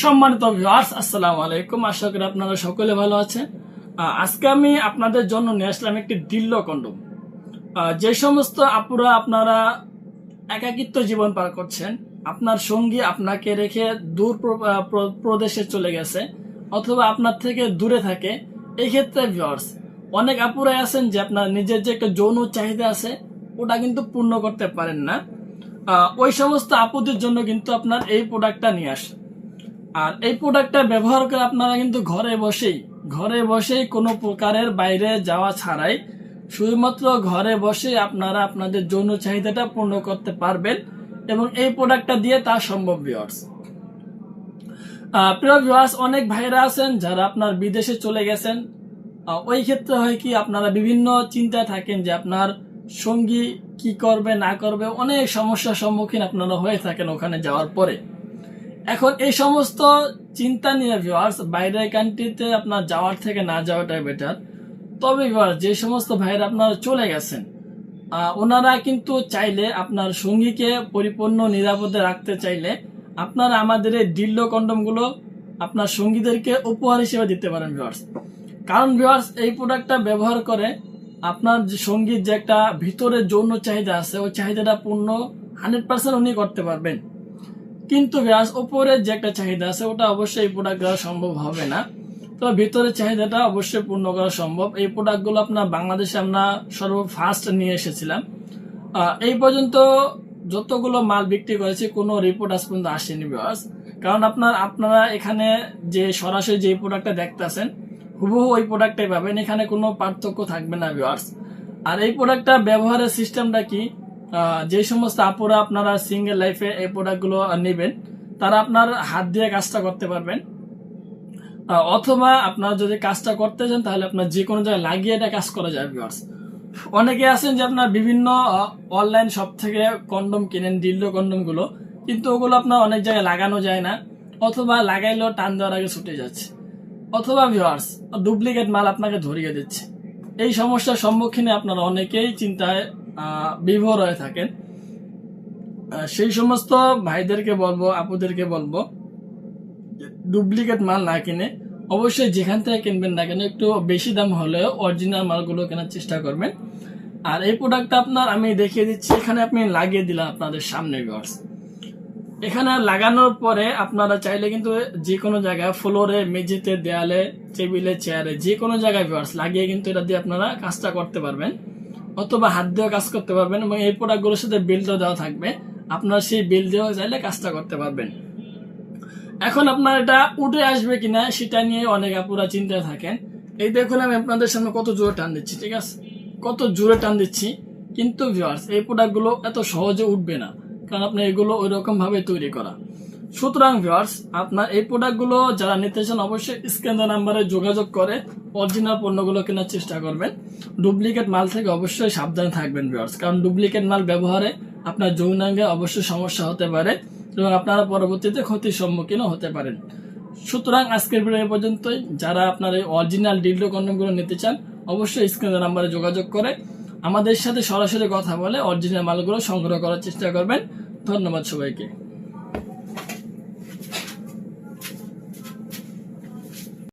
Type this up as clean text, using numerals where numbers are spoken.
সম্মানিত ভিউয়ার্স, আসসালামু আলাইকুম। আশা করি আপনারা সকলে ভালো আছেন। আজকে আমি আপনাদের জন্য নিয়ে আসলাম একটি ডিল্লো কন্ডম। যে সমস্ত আপুরা আপনারা একাকিত্ব জীবন পার করছেন, আপনার সঙ্গী আপনাকে রেখে দূর প্রদেশে চলে গেছে অথবা আপনার থেকে দূরে থাকে, এই ক্ষেত্রে ভিউয়ার্স অনেক আপুরাই আছেন যে আপনার নিজের যে একটা যৌন চাহিদা আছে ওটা কিন্তু পূর্ণ করতে পারেন না। ওই সমস্ত আপুদের জন্য কিন্তু আপনার এই প্রোডাক্টটা নিয়ে আসে। আর এই প্রোডাক্টটা ব্যবহার করে আপনারা কিন্তু ঘরে বসেই কোনো প্রকারের বাইরে যাওয়া ছাড়াই শুধুমাত্র ঘরে বসে আপনারা আপনাদের যৌন চাহিদাটা পূর্ণ করতে পারবেন এবং এই প্রোডাক্টটা দিয়ে তা সম্ভব ভিউয়ার্স। প্রিয় ভিউয়ার্স, অনেক ভাইরা আছেন যারা আপনার বিদেশে চলে গেছেন। ওই ক্ষেত্রে হয় কি আপনারা বিভিন্ন চিন্তায় থাকেন যে আপনার সঙ্গী কি করবে না করবে, অনেক সমস্যার সম্মুখীন আপনারা হয়ে থাকেন ওখানে যাওয়ার পরে। এখন এই সমস্ত চিন্তা নিয়ে ভিউয়ার্স বাইরের কান্ট্রিতে আপনার যাওয়ার থেকে না যাওয়াটাই বেটার। তবে ভিউয়ার্স যে সমস্ত ভাইরা আপনারা চলে গেছেন ওনারা কিন্তু চাইলে আপনার সঙ্গীকে পরিপূর্ণ নিরাপদে রাখতে চাইলে আপনারা আমাদের এই ডিল্লো কন্ডমগুলো আপনার সঙ্গীদেরকে উপহার হিসেবে দিতে পারেন ভিউয়ার্স। কারণ ভিউয়ার্স এই প্রোডাক্টটা ব্যবহার করে আপনার যে সঙ্গীর যে একটা ভিতরে যৌন চাহিদা আছে ওই চাহিদাটা পূর্ণ 100% উনি করতে পারবেন। কিন্তু ভিউয়ার্স উপরের যে একটা চাহিদা আছে ওটা অবশ্যই এই প্রোডাক্ট দেওয়া সম্ভব হবে না। তো ভিতরের চাহিদাটা অবশ্যই পূর্ণ করা সম্ভব। এই প্রোডাক্টগুলো আপনার বাংলাদেশে আমরা সর্বফার্স্ট নিয়ে এসেছিলাম। এই পর্যন্ত যতগুলো মাল বিক্রি করেছি কোনো রিপোর্ট আজ পর্যন্ত আসেনি ভিউয়ার্স। কারণ আপনারা এখানে যে সরাসরি যে প্রোডাক্টটা দেখতেছেন হুবহু ওই প্রোডাক্টটাই পাবেন, এখানে কোনো পার্থক্য থাকবে না ভিউয়ার্স। আর এই প্রোডাক্টটা ব্যবহারের সিস্টেমটা কি, যে সমস্ত আপুরা আপনারা সিঙ্গেল লাইফে এই প্রোডাক্টগুলো নেবেন তারা আপনার হাত দিয়ে কাজটা করতে পারবেন, অথবা আপনারা যদি কাজটা করতে চান তাহলে আপনার যে কোনো জায়গায় লাগিয়ে এটা কাজ করা যায় ভিউয়ার্স। অনেকে আছেন যে আপনার বিভিন্ন অনলাইন শপ থেকে কন্ডম কিনেন, ডিল্ডো কন্ডম গুলো, কিন্তু ওগুলো আপনার অনেক জায়গায় লাগানো যায় না, অথবা লাগাইলেও টান দেওয়ার আগে ছুটে যাচ্ছে, অথবা ভিউয়ার্স ডুপ্লিকেট মাল আপনাকে ধরিয়ে দিচ্ছে। এই সমস্যার সম্মুখীনে আপনারা অনেকেই চিন্তায় বিভোর হয়ে থাকেন। সেই সমস্ত ভাইদেরকে বলবো, আপুদেরকে বলবো ডুপ্লিকেট মাল না কিনে অবশ্যই যেখান থেকে কিনবেন না কেন একটু বেশি দাম হলেও অরিজিনাল মালগুলো কেনার চেষ্টা করবেন। আর এই প্রোডাক্টটা আপনার আমি দেখিয়ে দিচ্ছি, এখানে আপনি লাগিয়ে দিলাম আপনাদের সামনে ভিউয়ার্স। এখানে লাগানোর পরে আপনারা চাইলে কিন্তু যে কোনো জায়গায় ফ্লোরে, মেঝেতে, দেয়ালে, টেবিলে, চেয়ারে যে কোনো জায়গায় ভিউয়ার্স লাগিয়ে কিন্তু এটা দিয়ে আপনারা কাজটা করতে পারবেন, অথবা হাত দিয়েও কাজ করতে পারবেন। এবং এই প্রোডাক্টগুলোর সাথে বিলটাও দেওয়া থাকবে, আপনারা সেই বিল দিয়েও চাইলে কাজটা করতে পারবেন। এখন আপনার এটা উঠে আসবে কিনা সেটা নিয়ে অনেক আপুরা চিন্তায় থাকেন। এই দেখুন আমি আপনাদের সামনে কত জোরে টান দিচ্ছি, ঠিক আছে, কত জোরে টান দিচ্ছি। কিন্তু ভিউয়ার্স এই প্রোডাক্টগুলো এত সহজে উঠবে না, কারণ আপনার এগুলো ওই রকম ভাবে তৈরি করা। সুতরাং ভিউয়ার্স আপনার এই প্রোডাক্টগুলো যারা নিতে চান অবশ্যই স্ক্যান নাম্বারে যোগাযোগ করে অরিজিনাল পণ্যগুলো কেনার চেষ্টা করবেন। ডুপ্লিকেট মাল থেকে অবশ্যই সাবধানে থাকবেন ভিউয়ার্স, কারণ ডুপ্লিকেট মাল ব্যবহারে আপনার যৌনাঙ্গে অবশ্যই সমস্যা হতে পারে এবং আপনারা পরবর্তীতে ক্ষতির সম্মুখীন হতে পারেন। সুতরাং আজকের ভিডিও পর্যন্তই। যারা আপনার এই অরিজিনাল ডিল্ডো কন্ডমগুলো নিতে চান অবশ্যই স্ক্রিন নাম্বারে যোগাযোগ করে আমাদের সাথে সরাসরি কথা বলে অরিজিনাল মালগুলো সংগ্রহ করার চেষ্টা করবেন। ধন্যবাদ সবাইকে।